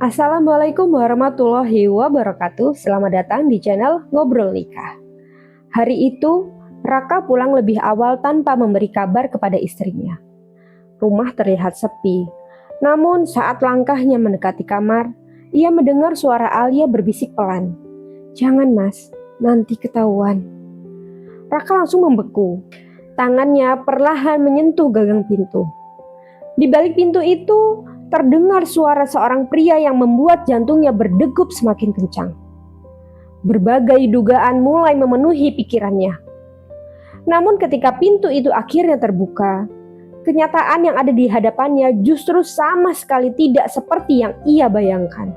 Assalamualaikum warahmatullahi wabarakatuh. Selamat datang di channel Ngobrol Nikah. Hari itu, Raka pulang lebih awal tanpa memberi kabar kepada istrinya. Rumah terlihat sepi. Namun saat langkahnya mendekati kamar, ia mendengar suara Alia berbisik pelan. "Jangan mas, nanti ketahuan." Raka langsung membeku. Tangannya perlahan menyentuh gagang pintu. Di balik pintu itu, terdengar suara seorang pria yang membuat jantungnya berdegup semakin kencang. Berbagai dugaan mulai memenuhi pikirannya. Namun ketika pintu itu akhirnya terbuka, kenyataan yang ada di hadapannya justru sama sekali tidak seperti yang ia bayangkan.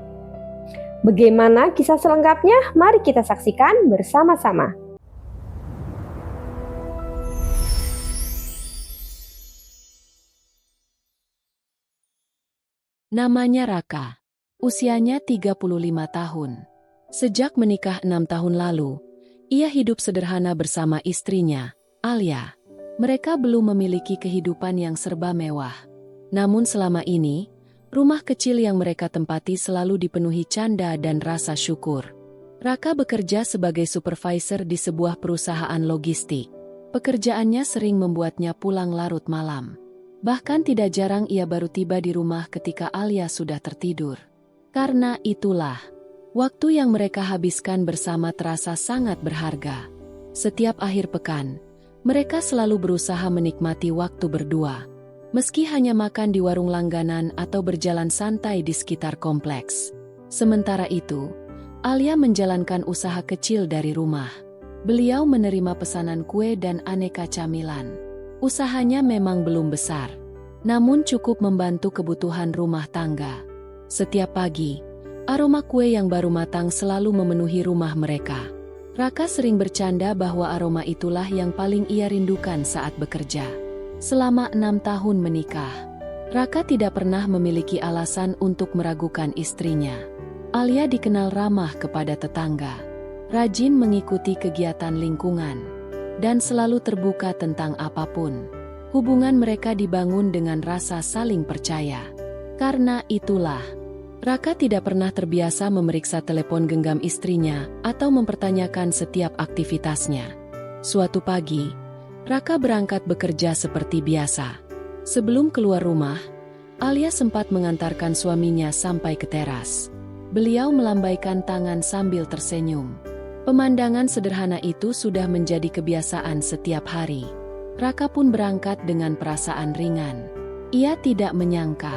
Bagaimana kisah selengkapnya? Mari kita saksikan bersama-sama. Namanya Raka. Usianya 35 tahun. Sejak menikah 6 tahun lalu, ia hidup sederhana bersama istrinya, Alia. Mereka belum memiliki kehidupan yang serba mewah. Namun selama ini, rumah kecil yang mereka tempati selalu dipenuhi canda dan rasa syukur. Raka bekerja sebagai supervisor di sebuah perusahaan logistik. Pekerjaannya sering membuatnya pulang larut malam. Bahkan tidak jarang ia baru tiba di rumah ketika Alia sudah tertidur. Karena itulah, waktu yang mereka habiskan bersama terasa sangat berharga. Setiap akhir pekan, mereka selalu berusaha menikmati waktu berdua. Meski hanya makan di warung langganan atau berjalan santai di sekitar kompleks. Sementara itu, Alia menjalankan usaha kecil dari rumah. Beliau menerima pesanan kue dan aneka camilan. Usahanya memang belum besar, namun cukup membantu kebutuhan rumah tangga. Setiap pagi, aroma kue yang baru matang selalu memenuhi rumah mereka. Raka sering bercanda bahwa aroma itulah yang paling ia rindukan saat bekerja. Selama 6 tahun menikah, Raka tidak pernah memiliki alasan untuk meragukan istrinya. Alia dikenal ramah kepada tetangga, rajin mengikuti kegiatan lingkungan, dan selalu terbuka tentang apapun. Hubungan mereka dibangun dengan rasa saling percaya. Karena itulah, Raka tidak pernah terbiasa memeriksa telepon genggam istrinya atau mempertanyakan setiap aktivitasnya. Suatu pagi, Raka berangkat bekerja seperti biasa. Sebelum keluar rumah, Alia sempat mengantarkan suaminya sampai ke teras. Beliau melambaikan tangan sambil tersenyum. Pemandangan sederhana itu sudah menjadi kebiasaan setiap hari. Raka pun berangkat dengan perasaan ringan. Ia tidak menyangka,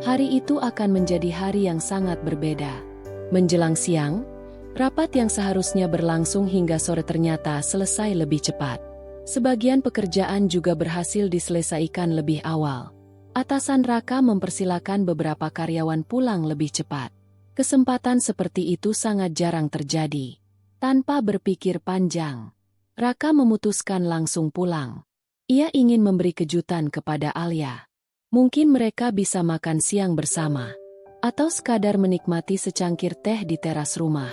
hari itu akan menjadi hari yang sangat berbeda. Menjelang siang, rapat yang seharusnya berlangsung hingga sore ternyata selesai lebih cepat. Sebagian pekerjaan juga berhasil diselesaikan lebih awal. Atasan Raka mempersilakan beberapa karyawan pulang lebih cepat. Kesempatan seperti itu sangat jarang terjadi. Tanpa berpikir panjang, Raka memutuskan langsung pulang. Ia ingin memberi kejutan kepada Alia. Mungkin mereka bisa makan siang bersama, atau sekadar menikmati secangkir teh di teras rumah.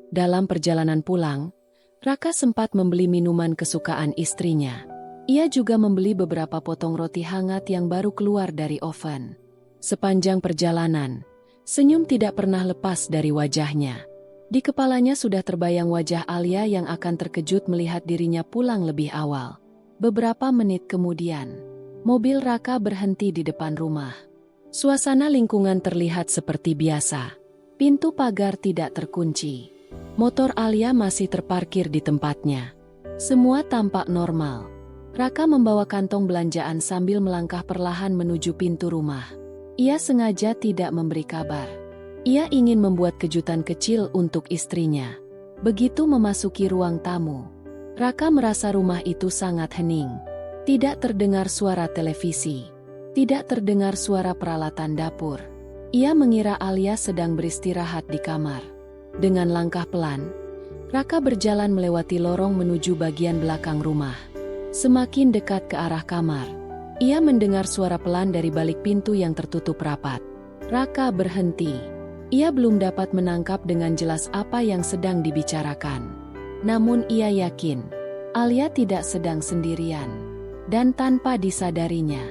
Dalam perjalanan pulang, Raka sempat membeli minuman kesukaan istrinya. Ia juga membeli beberapa potong roti hangat yang baru keluar dari oven. Sepanjang perjalanan, senyum tidak pernah lepas dari wajahnya. Di kepalanya sudah terbayang wajah Alia yang akan terkejut melihat dirinya pulang lebih awal. Beberapa menit kemudian, mobil Raka berhenti di depan rumah. Suasana lingkungan terlihat seperti biasa. Pintu pagar tidak terkunci. Motor Alia masih terparkir di tempatnya. Semua tampak normal. Raka membawa kantong belanjaan sambil melangkah perlahan menuju pintu rumah. Ia sengaja tidak memberi kabar. Ia ingin membuat kejutan kecil untuk istrinya. Begitu memasuki ruang tamu, Raka merasa rumah itu sangat hening. Tidak terdengar suara televisi. Tidak terdengar suara peralatan dapur. Ia mengira Alia sedang beristirahat di kamar. Dengan langkah pelan, Raka berjalan melewati lorong menuju bagian belakang rumah. Semakin dekat ke arah kamar, ia mendengar suara pelan dari balik pintu yang tertutup rapat. Raka berhenti. Ia belum dapat menangkap dengan jelas apa yang sedang dibicarakan. Namun ia yakin, Alia tidak sedang sendirian. Dan tanpa disadarinya,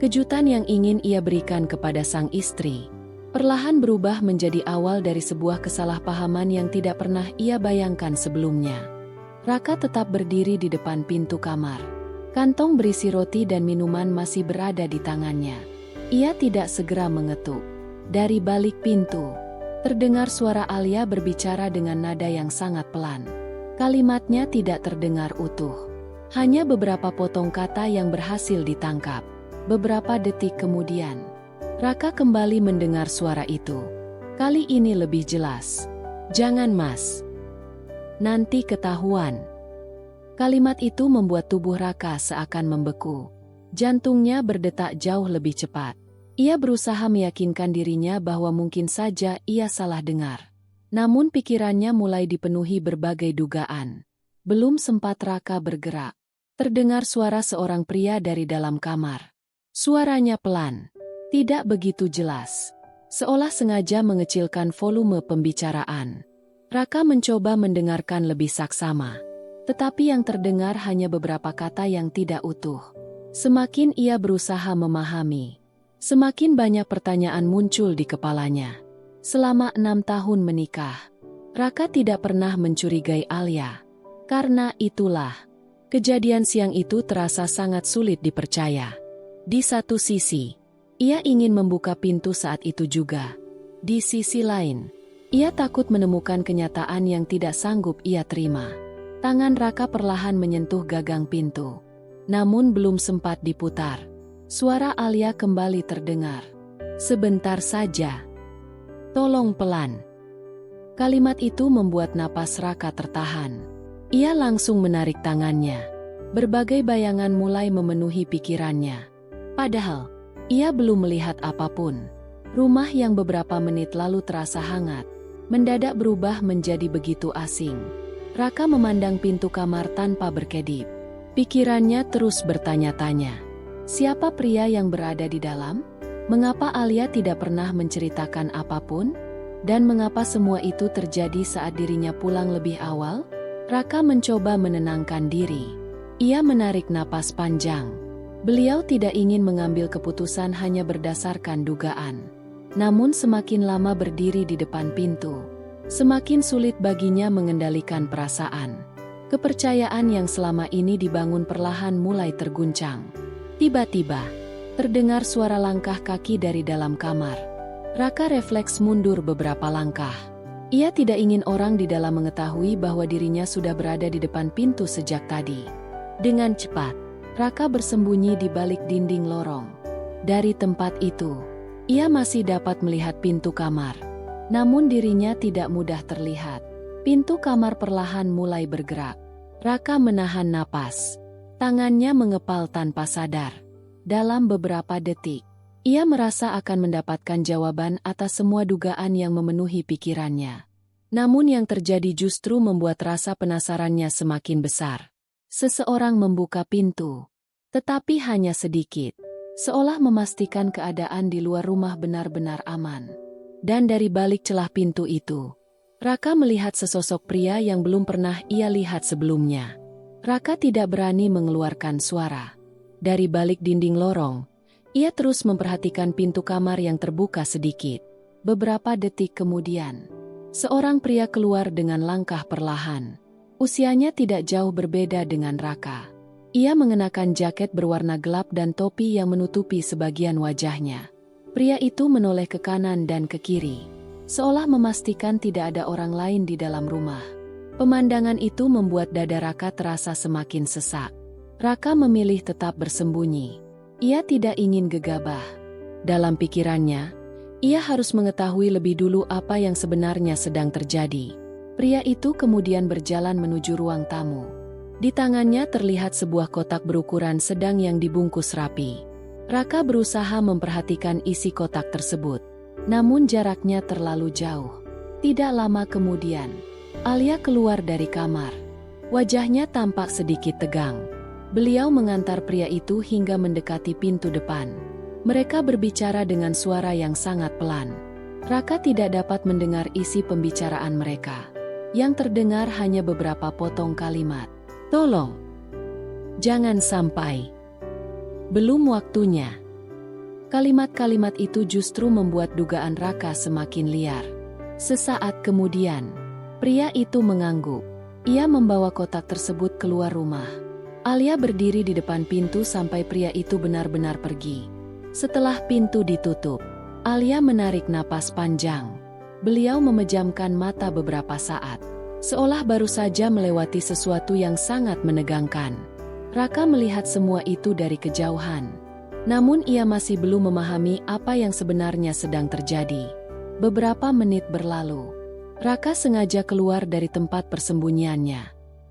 kejutan yang ingin ia berikan kepada sang istri perlahan berubah menjadi awal dari sebuah kesalahpahaman yang tidak pernah ia bayangkan sebelumnya. Raka tetap berdiri di depan pintu kamar. Kantong berisi roti dan minuman masih berada di tangannya. Ia tidak segera mengetuk. Dari balik pintu, terdengar suara Alia berbicara dengan nada yang sangat pelan. Kalimatnya tidak terdengar utuh. Hanya beberapa potong kata yang berhasil ditangkap. Beberapa detik kemudian, Raka kembali mendengar suara itu. Kali ini lebih jelas. "Jangan, Mas. Nanti ketahuan." Kalimat itu membuat tubuh Raka seakan membeku. Jantungnya berdetak jauh lebih cepat. Ia berusaha meyakinkan dirinya bahwa mungkin saja ia salah dengar. Namun pikirannya mulai dipenuhi berbagai dugaan. Belum sempat Raka bergerak, terdengar suara seorang pria dari dalam kamar. Suaranya pelan, tidak begitu jelas, seolah sengaja mengecilkan volume pembicaraan. Raka mencoba mendengarkan lebih saksama, tetapi yang terdengar hanya beberapa kata yang tidak utuh. Semakin ia berusaha memahami, semakin banyak pertanyaan muncul di kepalanya. Selama 6 tahun menikah, Raka tidak pernah mencurigai Alia. Karena itulah, kejadian siang itu terasa sangat sulit dipercaya. Di satu sisi, ia ingin membuka pintu saat itu juga. Di sisi lain, ia takut menemukan kenyataan yang tidak sanggup ia terima. Tangan Raka perlahan menyentuh gagang pintu. Namun belum sempat diputar, suara Alia kembali terdengar. "Sebentar saja. Tolong pelan." Kalimat itu membuat napas Raka tertahan. Ia langsung menarik tangannya. Berbagai bayangan mulai memenuhi pikirannya. Padahal, ia belum melihat apapun. Rumah yang beberapa menit lalu terasa hangat, mendadak berubah menjadi begitu asing. Raka memandang pintu kamar tanpa berkedip. Pikirannya terus bertanya-tanya. Siapa pria yang berada di dalam? Mengapa Alia tidak pernah menceritakan apapun? Dan mengapa semua itu terjadi saat dirinya pulang lebih awal? Raka mencoba menenangkan diri. Ia menarik napas panjang. Beliau tidak ingin mengambil keputusan hanya berdasarkan dugaan. Namun semakin lama berdiri di depan pintu, semakin sulit baginya mengendalikan perasaan. Kepercayaan yang selama ini dibangun perlahan mulai terguncang. Tiba-tiba, terdengar suara langkah kaki dari dalam kamar. Raka refleks mundur beberapa langkah. Ia tidak ingin orang di dalam mengetahui bahwa dirinya sudah berada di depan pintu sejak tadi. Dengan cepat, Raka bersembunyi di balik dinding lorong. Dari tempat itu, ia masih dapat melihat pintu kamar. Namun dirinya tidak mudah terlihat. Pintu kamar perlahan mulai bergerak. Raka menahan napas. Tangannya mengepal tanpa sadar. Dalam beberapa detik, ia merasa akan mendapatkan jawaban atas semua dugaan yang memenuhi pikirannya. Namun yang terjadi justru membuat rasa penasarannya semakin besar. Seseorang membuka pintu, tetapi hanya sedikit, seolah memastikan keadaan di luar rumah benar-benar aman. Dan dari balik celah pintu itu, Raka melihat sesosok pria yang belum pernah ia lihat sebelumnya. Raka tidak berani mengeluarkan suara. Dari balik dinding lorong, ia terus memperhatikan pintu kamar yang terbuka sedikit. Beberapa detik kemudian, seorang pria keluar dengan langkah perlahan. Usianya tidak jauh berbeda dengan Raka. Ia mengenakan jaket berwarna gelap dan topi yang menutupi sebagian wajahnya. Pria itu menoleh ke kanan dan ke kiri, seolah memastikan tidak ada orang lain di dalam rumah. Pemandangan itu membuat dada Raka terasa semakin sesak. Raka memilih tetap bersembunyi. Ia tidak ingin gegabah. Dalam pikirannya, ia harus mengetahui lebih dulu apa yang sebenarnya sedang terjadi. Pria itu kemudian berjalan menuju ruang tamu. Di tangannya terlihat sebuah kotak berukuran sedang yang dibungkus rapi. Raka berusaha memperhatikan isi kotak tersebut, namun jaraknya terlalu jauh. Tidak lama kemudian, Alia keluar dari kamar. Wajahnya tampak sedikit tegang. Beliau mengantar pria itu hingga mendekati pintu depan. Mereka berbicara dengan suara yang sangat pelan. Raka tidak dapat mendengar isi pembicaraan mereka. Yang terdengar hanya beberapa potong kalimat. "Tolong, jangan sampai. Belum waktunya." Kalimat-kalimat itu justru membuat dugaan Raka semakin liar. Sesaat kemudian, pria itu mengangguk. Ia membawa kotak tersebut keluar rumah. Alia berdiri di depan pintu sampai pria itu benar-benar pergi. Setelah pintu ditutup, Alia menarik napas panjang. Beliau memejamkan mata beberapa saat, seolah baru saja melewati sesuatu yang sangat menegangkan. Raka melihat semua itu dari kejauhan. Namun ia masih belum memahami apa yang sebenarnya sedang terjadi. Beberapa menit berlalu. Raka sengaja keluar dari tempat persembunyiannya.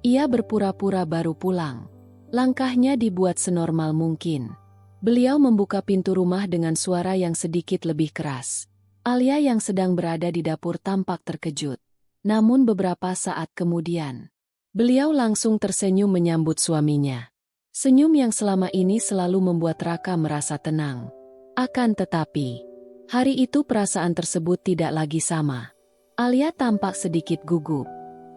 Ia berpura-pura baru pulang. Langkahnya dibuat senormal mungkin. Beliau membuka pintu rumah dengan suara yang sedikit lebih keras. Alia yang sedang berada di dapur tampak terkejut. Namun beberapa saat kemudian, beliau langsung tersenyum menyambut suaminya. Senyum yang selama ini selalu membuat Raka merasa tenang. Akan tetapi, hari itu perasaan tersebut tidak lagi sama. Alia tampak sedikit gugup.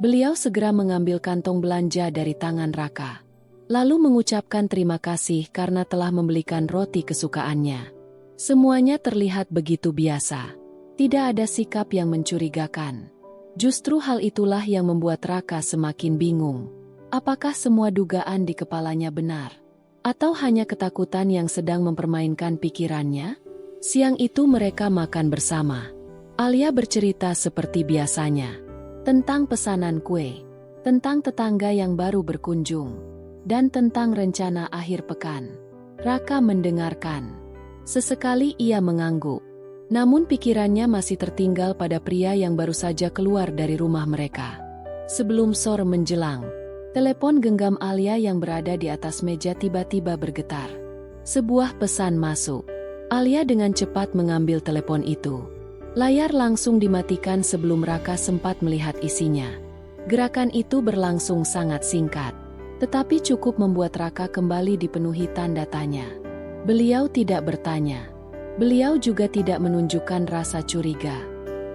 Beliau segera mengambil kantong belanja dari tangan Raka, lalu mengucapkan terima kasih karena telah membelikan roti kesukaannya. Semuanya terlihat begitu biasa. Tidak ada sikap yang mencurigakan. Justru hal itulah yang membuat Raka semakin bingung. Apakah semua dugaan di kepalanya benar? Atau hanya ketakutan yang sedang mempermainkan pikirannya? Siang itu mereka makan bersama. Alia bercerita seperti biasanya. Tentang pesanan kue, tentang tetangga yang baru berkunjung, dan tentang rencana akhir pekan. Raka mendengarkan. Sesekali ia mengangguk. Namun pikirannya masih tertinggal pada pria yang baru saja keluar dari rumah mereka. Sebelum sore menjelang, telepon genggam Alia yang berada di atas meja tiba-tiba bergetar. Sebuah pesan masuk. Alia dengan cepat mengambil telepon itu. Layar langsung dimatikan sebelum Raka sempat melihat isinya. Gerakan itu berlangsung sangat singkat, tetapi cukup membuat Raka kembali dipenuhi tanda tanya. Beliau tidak bertanya. Beliau juga tidak menunjukkan rasa curiga.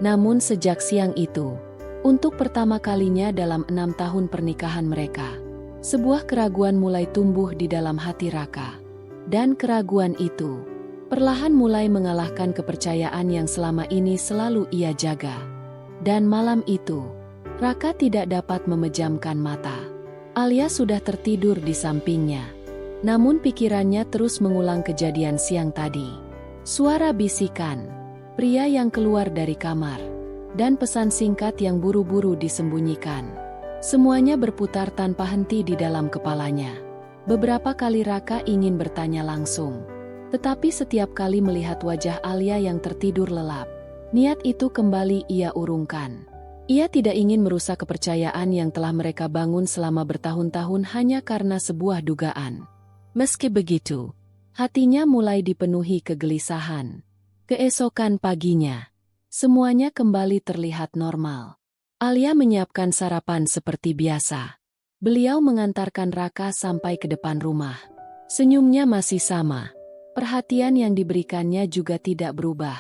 Namun sejak siang itu, untuk pertama kalinya dalam 6 tahun pernikahan mereka, sebuah keraguan mulai tumbuh di dalam hati Raka. Dan keraguan itu perlahan mulai mengalahkan kepercayaan yang selama ini selalu ia jaga. Dan malam itu, Raka tidak dapat memejamkan mata. Alia sudah tertidur di sampingnya. Namun pikirannya terus mengulang kejadian siang tadi. Suara bisikan, pria yang keluar dari kamar, dan pesan singkat yang buru-buru disembunyikan. Semuanya berputar tanpa henti di dalam kepalanya. Beberapa kali Raka ingin bertanya langsung. Tetapi setiap kali melihat wajah Alia yang tertidur lelap, niat itu kembali ia urungkan. Ia tidak ingin merusak kepercayaan yang telah mereka bangun selama bertahun-tahun hanya karena sebuah dugaan. Meski begitu, hatinya mulai dipenuhi kegelisahan. Keesokan paginya, semuanya kembali terlihat normal. Alia menyiapkan sarapan seperti biasa. Beliau mengantarkan Raka sampai ke depan rumah. Senyumnya masih sama. Perhatian yang diberikannya juga tidak berubah.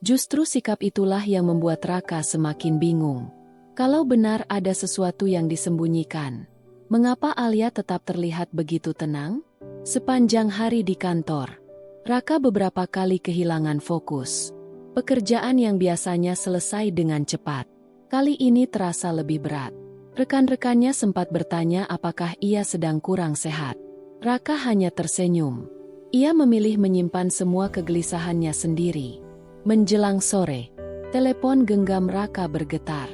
Justru sikap itulah yang membuat Raka semakin bingung. Kalau benar ada sesuatu yang disembunyikan, mengapa Alia tetap terlihat begitu tenang? Sepanjang hari di kantor, Raka beberapa kali kehilangan fokus. Pekerjaan yang biasanya selesai dengan cepat, kali ini terasa lebih berat. Rekan-rekannya sempat bertanya apakah ia sedang kurang sehat. Raka hanya tersenyum. Ia memilih menyimpan semua kegelisahannya sendiri. Menjelang sore, telepon genggam Raka bergetar.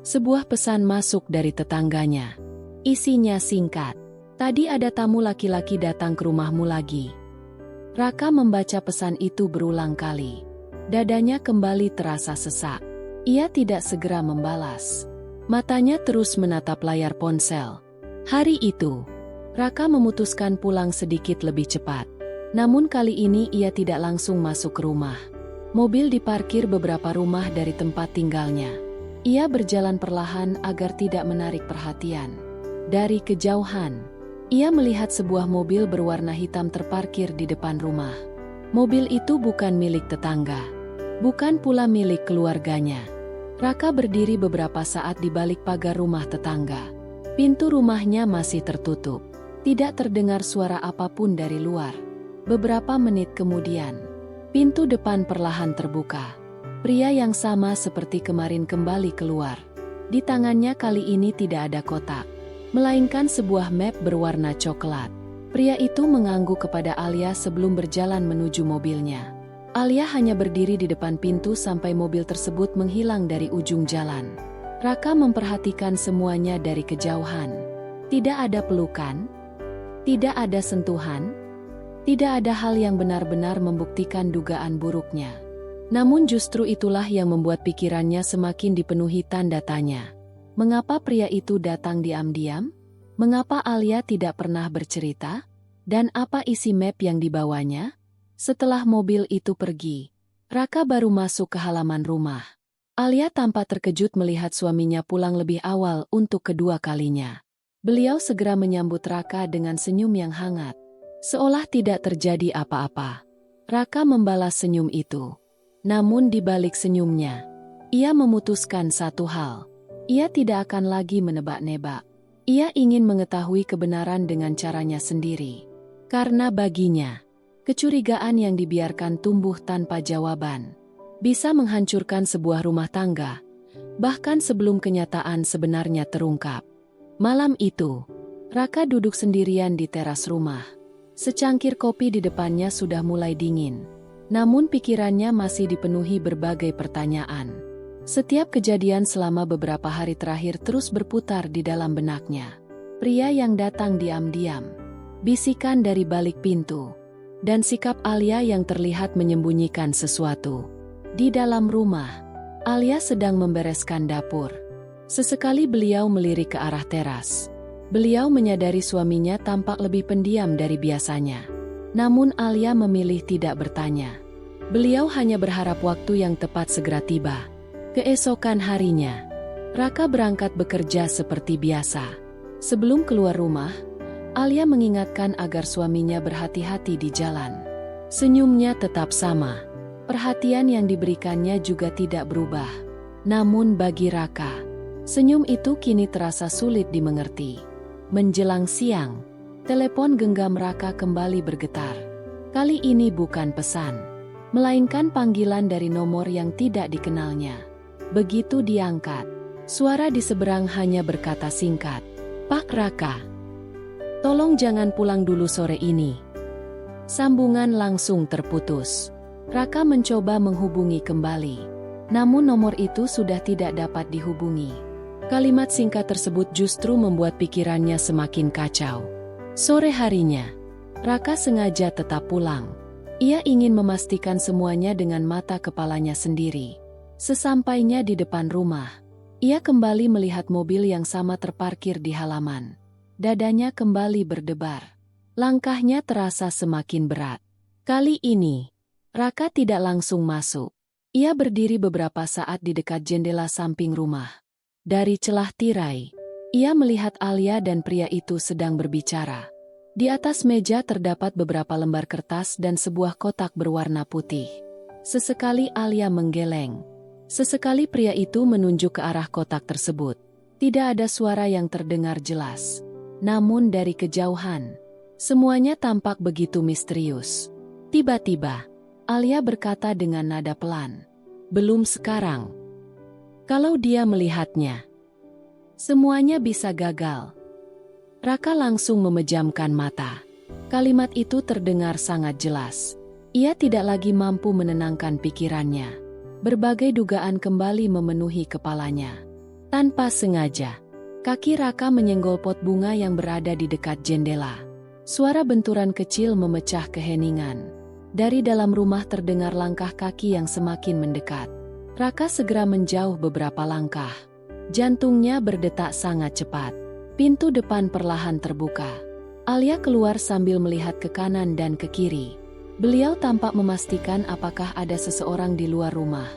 Sebuah pesan masuk dari tetangganya. Isinya singkat. Tadi ada tamu laki-laki datang ke rumahmu lagi. Raka membaca pesan itu berulang kali. Dadanya kembali terasa sesak. Ia tidak segera membalas. Matanya terus menatap layar ponsel. Hari itu, Raka memutuskan pulang sedikit lebih cepat. Namun kali ini ia tidak langsung masuk ke rumah. Mobil diparkir beberapa rumah dari tempat tinggalnya. Ia berjalan perlahan agar tidak menarik perhatian. Dari kejauhan, ia melihat sebuah mobil berwarna hitam terparkir di depan rumah. Mobil itu bukan milik tetangga, bukan pula milik keluarganya. Raka berdiri beberapa saat di balik pagar rumah tetangga. Pintu rumahnya masih tertutup. Tidak terdengar suara apapun dari luar. Beberapa menit kemudian, Pintu depan perlahan terbuka. Pria yang sama seperti kemarin kembali keluar. Di tangannya kali ini tidak ada kotak, melainkan sebuah map berwarna coklat. Pria itu mengangguk kepada Alia sebelum berjalan menuju mobilnya. Alia hanya berdiri di depan pintu sampai mobil tersebut menghilang dari ujung jalan. Raka memperhatikan semuanya dari kejauhan. Tidak ada pelukan, tidak ada sentuhan, tidak ada hal yang benar-benar membuktikan dugaan buruknya. Namun justru itulah yang membuat pikirannya semakin dipenuhi tanda tanya. Mengapa pria itu datang diam-diam? Mengapa Alia tidak pernah bercerita? Dan apa isi map yang dibawanya? Setelah mobil itu pergi, Raka baru masuk ke halaman rumah. Alia tampak terkejut melihat suaminya pulang lebih awal untuk kedua kalinya. Beliau segera menyambut Raka dengan senyum yang hangat, seolah tidak terjadi apa-apa. Raka membalas senyum itu. Namun di balik senyumnya, ia memutuskan satu hal. Ia tidak akan lagi menebak-nebak. Ia ingin mengetahui kebenaran dengan caranya sendiri. Karena baginya, kecurigaan yang dibiarkan tumbuh tanpa jawaban bisa menghancurkan sebuah rumah tangga, bahkan sebelum kenyataan sebenarnya terungkap. Malam itu, Raka duduk sendirian di teras rumah. Secangkir kopi di depannya sudah mulai dingin. Namun pikirannya masih dipenuhi berbagai pertanyaan. Setiap kejadian selama beberapa hari terakhir terus berputar di dalam benaknya. Pria yang datang diam-diam, bisikan dari balik pintu, dan sikap Alia yang terlihat menyembunyikan sesuatu. Di dalam rumah, Alia sedang membereskan dapur. Sesekali beliau melirik ke arah teras. Beliau menyadari suaminya tampak lebih pendiam dari biasanya. Namun Alia memilih tidak bertanya. Beliau hanya berharap waktu yang tepat segera tiba. Keesokan harinya, Raka berangkat bekerja seperti biasa. Sebelum keluar rumah, Alia mengingatkan agar suaminya berhati-hati di jalan. Senyumnya tetap sama. Perhatian yang diberikannya juga tidak berubah. Namun bagi Raka, senyum itu kini terasa sulit dimengerti. Menjelang siang, telepon genggam Raka kembali bergetar. Kali ini bukan pesan, melainkan panggilan dari nomor yang tidak dikenalnya. Begitu diangkat, suara di seberang hanya berkata singkat, "Pak Raka, tolong jangan pulang dulu sore ini." Sambungan langsung terputus. Raka mencoba menghubungi kembali, namun nomor itu sudah tidak dapat dihubungi. Kalimat singkat tersebut justru membuat pikirannya semakin kacau. Sore harinya, Raka sengaja tetap pulang. Ia ingin memastikan semuanya dengan mata kepalanya sendiri. Sesampainya di depan rumah, ia kembali melihat mobil yang sama terparkir di halaman. Dadanya kembali berdebar. Langkahnya terasa semakin berat. Kali ini, Raka tidak langsung masuk. Ia berdiri beberapa saat di dekat jendela samping rumah. Dari celah tirai, ia melihat Alia dan pria itu sedang berbicara. Di atas meja terdapat beberapa lembar kertas dan sebuah kotak berwarna putih. Sesekali Alia menggeleng. Sesekali pria itu menunjuk ke arah kotak tersebut. Tidak ada suara yang terdengar jelas. Namun dari kejauhan, semuanya tampak begitu misterius. Tiba-tiba, Alia berkata dengan nada pelan, "Belum sekarang. Kalau dia melihatnya, semuanya bisa gagal." Raka langsung memejamkan mata. Kalimat itu terdengar sangat jelas. Ia tidak lagi mampu menenangkan pikirannya. Berbagai dugaan kembali memenuhi kepalanya. Tanpa sengaja, kaki Raka menyenggol pot bunga yang berada di dekat jendela. Suara benturan kecil memecah keheningan. Dari dalam rumah terdengar langkah kaki yang semakin mendekat. Raka segera menjauh beberapa langkah. Jantungnya berdetak sangat cepat. Pintu depan perlahan terbuka. Alia keluar sambil melihat ke kanan dan ke kiri. Beliau tampak memastikan apakah ada seseorang di luar rumah.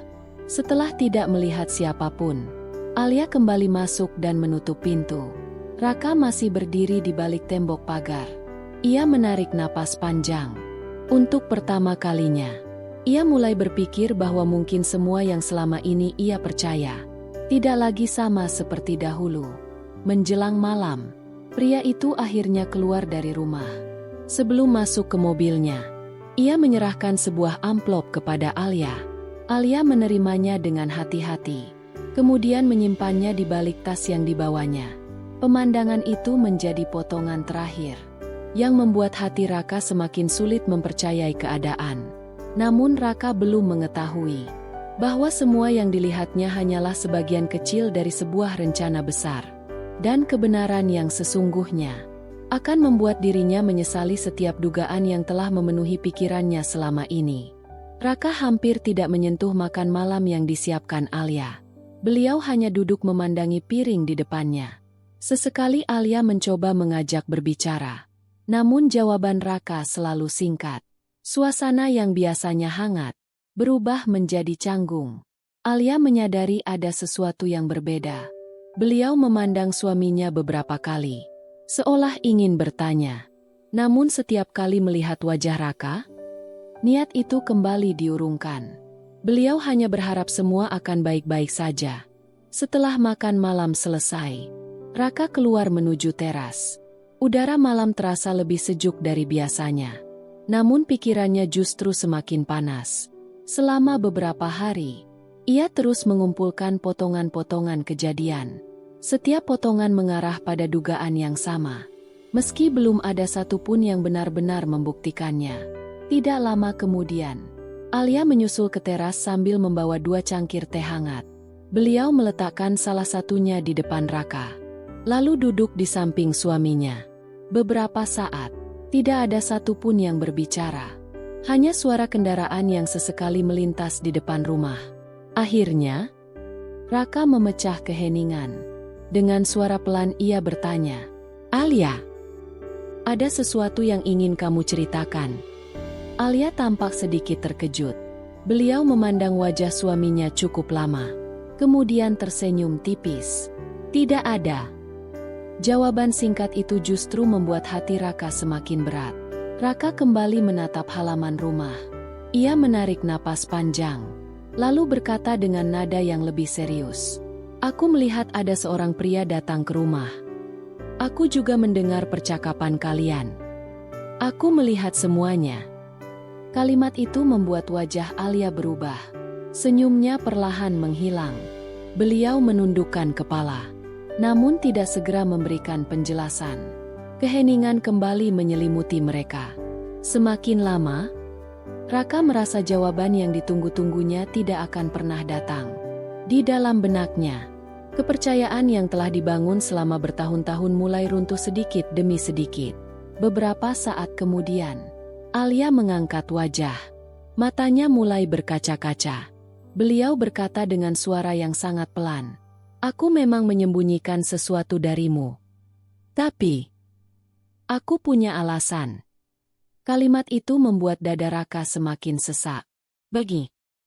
Setelah tidak melihat siapapun, Alia kembali masuk dan menutup pintu. Raka masih berdiri di balik tembok pagar. Ia menarik napas panjang. Untuk pertama kalinya, ia mulai berpikir bahwa mungkin semua yang selama ini ia percaya tidak lagi sama seperti dahulu. Menjelang malam, pria itu akhirnya keluar dari rumah. Sebelum masuk ke mobilnya, Ia menyerahkan sebuah amplop kepada Alia. Alia menerimanya dengan hati-hati, kemudian menyimpannya di balik tas yang dibawanya. Pemandangan itu menjadi potongan terakhir, yang membuat hati Raka semakin sulit mempercayai keadaan. Namun Raka belum mengetahui bahwa semua yang dilihatnya hanyalah sebagian kecil dari sebuah rencana besar. Dan kebenaran yang sesungguhnya akan membuat dirinya menyesali setiap dugaan yang telah memenuhi pikirannya selama ini. Raka hampir tidak menyentuh makan malam yang disiapkan Alia. Beliau hanya duduk memandangi piring di depannya. Sesekali Alia mencoba mengajak berbicara. Namun jawaban Raka selalu singkat. Suasana yang biasanya hangat berubah menjadi canggung. Alia menyadari ada sesuatu yang berbeda. Beliau memandang suaminya beberapa kali, seolah ingin bertanya. Namun setiap kali melihat wajah Raka, niat itu kembali diurungkan. Beliau hanya berharap semua akan baik-baik saja. Setelah makan malam selesai, Raka keluar menuju teras. Udara malam terasa lebih sejuk dari biasanya. Namun pikirannya justru semakin panas. Selama beberapa hari, ia terus mengumpulkan potongan-potongan kejadian. Setiap potongan mengarah pada dugaan yang sama. Meski belum ada satupun yang benar-benar membuktikannya. Tidak lama kemudian, Alia menyusul ke teras sambil membawa 2 cangkir teh hangat. Beliau meletakkan salah satunya di depan Raka, lalu duduk di samping suaminya. Beberapa saat, tidak ada satupun yang berbicara. Hanya suara kendaraan yang sesekali melintas di depan rumah. Akhirnya, Raka memecah keheningan. Dengan suara pelan ia bertanya, "Alia, ada sesuatu yang ingin kamu ceritakan?" Alia tampak sedikit terkejut. Beliau memandang wajah suaminya cukup lama, kemudian tersenyum tipis. "Tidak ada." Jawaban singkat itu justru membuat hati Raka semakin berat. Raka kembali menatap halaman rumah. Ia menarik napas panjang, lalu berkata dengan nada yang lebih serius, "Aku melihat ada seorang pria datang ke rumah. Aku juga mendengar percakapan kalian. Aku melihat semuanya." Kalimat itu membuat wajah Alia berubah. Senyumnya perlahan menghilang. Beliau menundukkan kepala, namun tidak segera memberikan penjelasan. Keheningan kembali menyelimuti mereka. Semakin lama, Raka merasa jawaban yang ditunggu-tunggunya tidak akan pernah datang. Di dalam benaknya, kepercayaan yang telah dibangun selama bertahun-tahun mulai runtuh sedikit demi sedikit. Beberapa saat kemudian, Alia mengangkat wajah. Matanya mulai berkaca-kaca. Beliau berkata dengan suara yang sangat pelan, "Aku memang menyembunyikan sesuatu darimu. Tapi, aku punya alasan." Kalimat itu membuat dada Raka semakin sesak.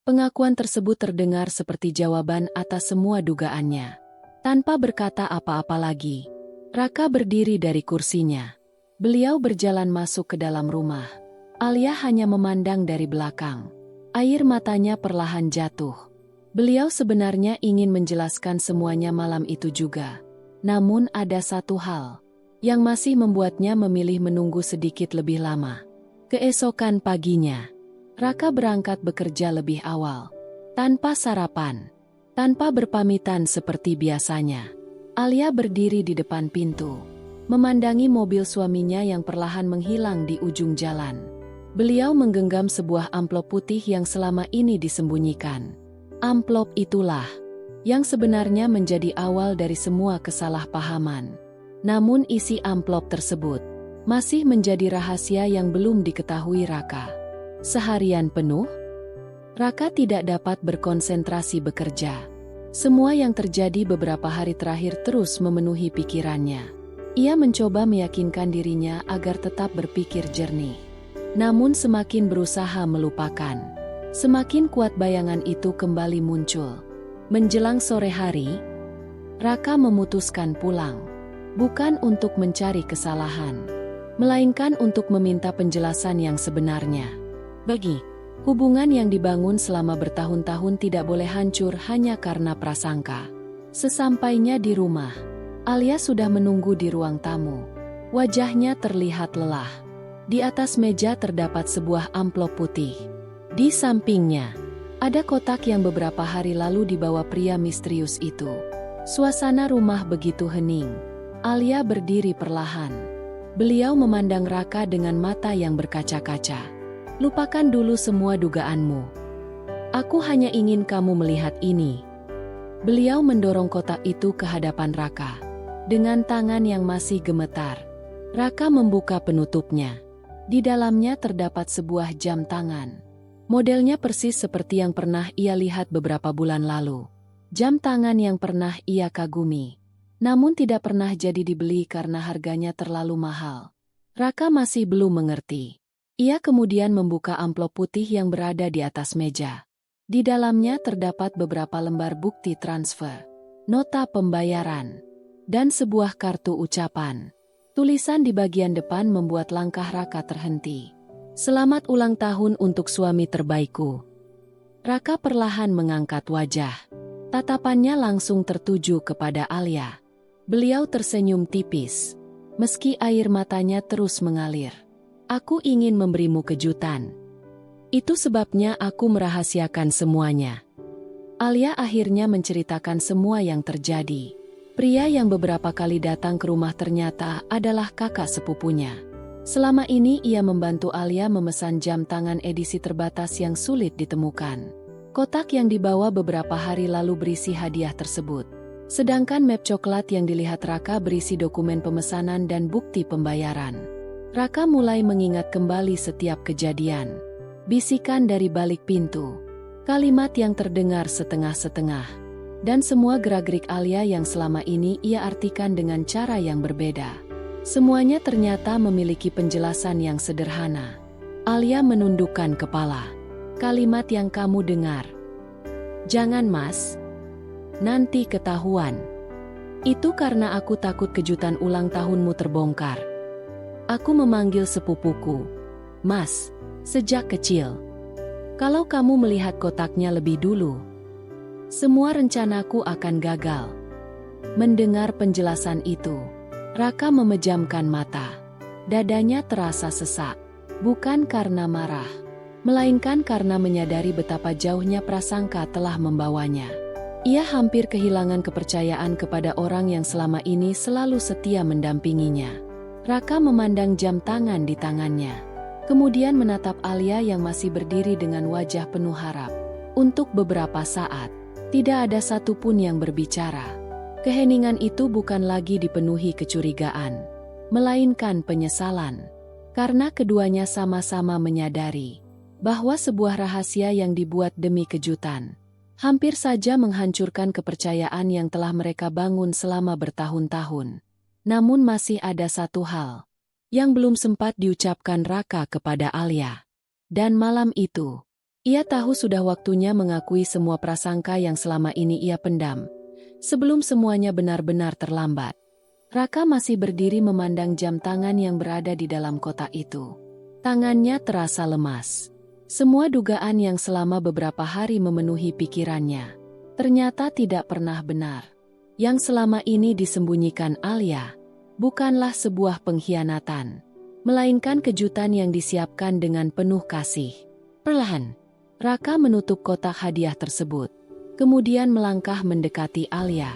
Pengakuan tersebut terdengar seperti jawaban atas semua dugaannya. Tanpa berkata apa-apa lagi, Raka berdiri dari kursinya. Beliau berjalan masuk ke dalam rumah. Alia hanya memandang dari belakang. Air matanya perlahan jatuh. Beliau sebenarnya ingin menjelaskan semuanya malam itu juga. Namun ada satu hal yang masih membuatnya memilih menunggu sedikit lebih lama. Keesokan paginya, Raka berangkat bekerja lebih awal. Tanpa sarapan, tanpa berpamitan seperti biasanya, Alia berdiri di depan pintu, memandangi mobil suaminya yang perlahan menghilang di ujung jalan. Beliau menggenggam sebuah amplop putih yang selama ini disembunyikan. Amplop itulah yang sebenarnya menjadi awal dari semua kesalahpahaman. Namun isi amplop tersebut masih menjadi rahasia yang belum diketahui Raka. Seharian penuh, Raka tidak dapat berkonsentrasi bekerja. Semua yang terjadi beberapa hari terakhir terus memenuhi pikirannya. Ia mencoba meyakinkan dirinya agar tetap berpikir jernih. Namun semakin berusaha melupakan, semakin kuat bayangan itu kembali muncul. Menjelang sore hari, Raka memutuskan pulang. Bukan untuk mencari kesalahan, melainkan untuk meminta penjelasan yang sebenarnya. Hubungan yang dibangun selama bertahun-tahun tidak boleh hancur hanya karena prasangka. Sesampainya di rumah, Alia sudah menunggu di ruang tamu. Wajahnya terlihat lelah. Di atas meja terdapat sebuah amplop putih. Di sampingnya, ada kotak yang beberapa hari lalu dibawa pria misterius itu. Suasana rumah begitu hening. Alia berdiri perlahan. Beliau memandang Raka dengan mata yang berkaca-kaca. Lupakan dulu semua dugaanmu. Aku hanya ingin kamu melihat ini. Beliau mendorong kotak itu ke hadapan Raka. Dengan tangan yang masih gemetar, Raka membuka penutupnya. Di dalamnya terdapat sebuah jam tangan. Modelnya persis seperti yang pernah ia lihat beberapa bulan lalu. Jam tangan yang pernah ia kagumi. Namun tidak pernah jadi dibeli karena harganya terlalu mahal. Raka masih belum mengerti. Ia kemudian membuka amplop putih yang berada di atas meja. Di dalamnya terdapat beberapa lembar bukti transfer, nota pembayaran, dan sebuah kartu ucapan. Tulisan di bagian depan membuat langkah Raka terhenti. Selamat ulang tahun untuk suami terbaikku. Raka perlahan mengangkat wajah. Tatapannya langsung tertuju kepada Alia. Beliau tersenyum tipis, meski air matanya terus mengalir. Aku ingin memberimu kejutan. Itu sebabnya aku merahasiakan semuanya. Alia akhirnya menceritakan semua yang terjadi. Pria yang beberapa kali datang ke rumah ternyata adalah kakak sepupunya. Selama ini ia membantu Alia memesan jam tangan edisi terbatas yang sulit ditemukan. Kotak yang dibawa beberapa hari lalu berisi hadiah tersebut. Sedangkan map coklat yang dilihat Raka berisi dokumen pemesanan dan bukti pembayaran. Raka mulai mengingat kembali setiap kejadian. Bisikan dari balik pintu. Kalimat yang terdengar setengah-setengah. Dan semua gerak-gerik Alia yang selama ini ia artikan dengan cara yang berbeda. Semuanya ternyata memiliki penjelasan yang sederhana. Alia menundukkan kepala. Kalimat yang kamu dengar. Jangan mas. Nanti ketahuan. Itu karena aku takut kejutan ulang tahunmu terbongkar. Aku memanggil sepupuku, Mas, sejak kecil. Kalau kamu melihat kotaknya lebih dulu, semua rencanaku akan gagal. Mendengar penjelasan itu, Raka memejamkan mata. Dadanya terasa sesak, bukan karena marah, melainkan karena menyadari betapa jauhnya prasangka telah membawanya. Ia hampir kehilangan kepercayaan kepada orang yang selama ini selalu setia mendampinginya. Raka memandang jam tangan di tangannya, kemudian menatap Alia yang masih berdiri dengan wajah penuh harap. Untuk beberapa saat, tidak ada satupun yang berbicara. Keheningan itu bukan lagi dipenuhi kecurigaan, melainkan penyesalan. Karena keduanya sama-sama menyadari bahwa sebuah rahasia yang dibuat demi kejutan hampir saja menghancurkan kepercayaan yang telah mereka bangun selama bertahun-tahun. Namun masih ada satu hal yang belum sempat diucapkan Raka kepada Alia. Dan malam itu, ia tahu sudah waktunya mengakui semua prasangka yang selama ini ia pendam. Sebelum semuanya benar-benar terlambat. Raka masih berdiri memandang jam tangan yang berada di dalam kotak itu. Tangannya terasa lemas. Semua dugaan yang selama beberapa hari memenuhi pikirannya ternyata tidak pernah benar. Yang selama ini disembunyikan Alia bukanlah sebuah pengkhianatan, melainkan kejutan yang disiapkan dengan penuh kasih. Perlahan, Raka menutup kotak hadiah tersebut, kemudian melangkah mendekati Alia.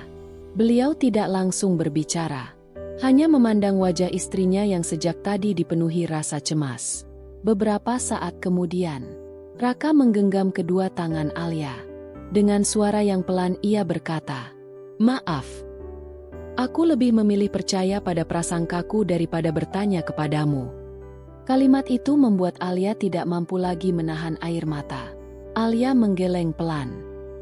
Beliau tidak langsung berbicara, hanya memandang wajah istrinya yang sejak tadi dipenuhi rasa cemas. Beberapa saat kemudian, Raka menggenggam kedua tangan Alia. Dengan suara yang pelan ia berkata, "Maaf. Aku lebih memilih percaya pada prasangkaku daripada bertanya kepadamu." Kalimat itu membuat Alia tidak mampu lagi menahan air mata. Alia menggeleng pelan.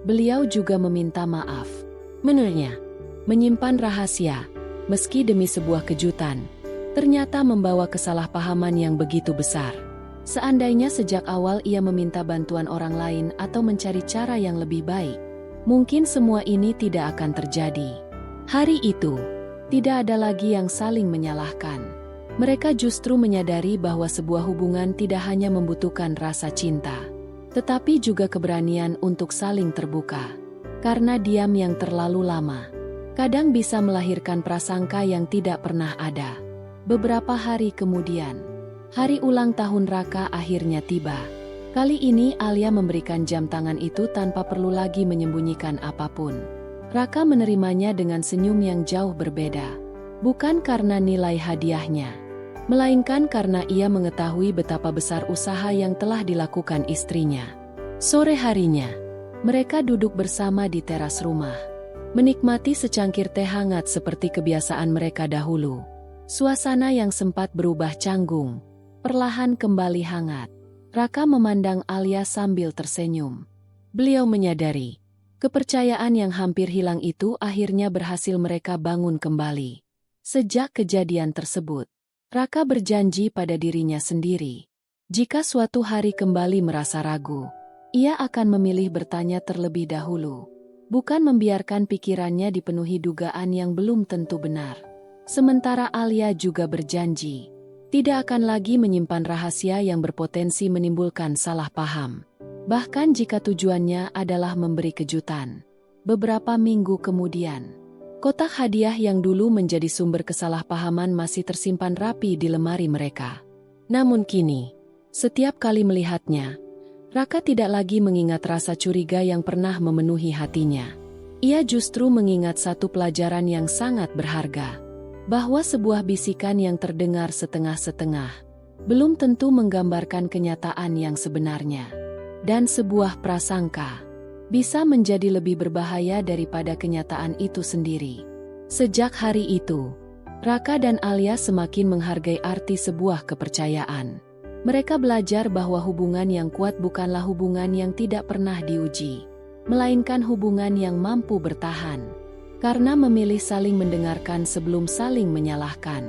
Beliau juga meminta maaf. Menurutnya, menyimpan rahasia, meski demi sebuah kejutan, ternyata membawa kesalahpahaman yang begitu besar. Seandainya sejak awal ia meminta bantuan orang lain atau mencari cara yang lebih baik, mungkin semua ini tidak akan terjadi. Hari itu, tidak ada lagi yang saling menyalahkan. Mereka justru menyadari bahwa sebuah hubungan tidak hanya membutuhkan rasa cinta, tetapi juga keberanian untuk saling terbuka. Karena diam yang terlalu lama kadang bisa melahirkan prasangka yang tidak pernah ada. Beberapa hari kemudian, Hari ulang tahun Raka akhirnya tiba. Kali ini Alia memberikan jam tangan itu tanpa perlu lagi menyembunyikan apapun. Raka menerimanya dengan senyum yang jauh berbeda. Bukan karena nilai hadiahnya, melainkan karena ia mengetahui betapa besar usaha yang telah dilakukan istrinya. Sore harinya, mereka duduk bersama di teras rumah, menikmati secangkir teh hangat seperti kebiasaan mereka dahulu. Suasana yang sempat berubah canggung, perlahan kembali hangat. Raka memandang Alia sambil tersenyum. Beliau menyadari, kepercayaan yang hampir hilang itu akhirnya berhasil mereka bangun kembali. Sejak kejadian tersebut, Raka berjanji pada dirinya sendiri. Jika suatu hari kembali merasa ragu, ia akan memilih bertanya terlebih dahulu, bukan membiarkan pikirannya dipenuhi dugaan yang belum tentu benar. Sementara Alia juga berjanji tidak akan lagi menyimpan rahasia yang berpotensi menimbulkan salah paham, bahkan jika tujuannya adalah memberi kejutan. Beberapa minggu kemudian, kotak hadiah yang dulu menjadi sumber kesalahpahaman masih tersimpan rapi di lemari mereka. Namun kini, setiap kali melihatnya, Raka tidak lagi mengingat rasa curiga yang pernah memenuhi hatinya. Ia justru mengingat satu pelajaran yang sangat berharga, bahwa sebuah bisikan yang terdengar setengah-setengah belum tentu menggambarkan kenyataan yang sebenarnya. Dan sebuah prasangka bisa menjadi lebih berbahaya daripada kenyataan itu sendiri. Sejak hari itu, Raka dan Alia semakin menghargai arti sebuah kepercayaan. Mereka belajar bahwa hubungan yang kuat bukanlah hubungan yang tidak pernah diuji, melainkan hubungan yang mampu bertahan karena memilih saling mendengarkan sebelum saling menyalahkan.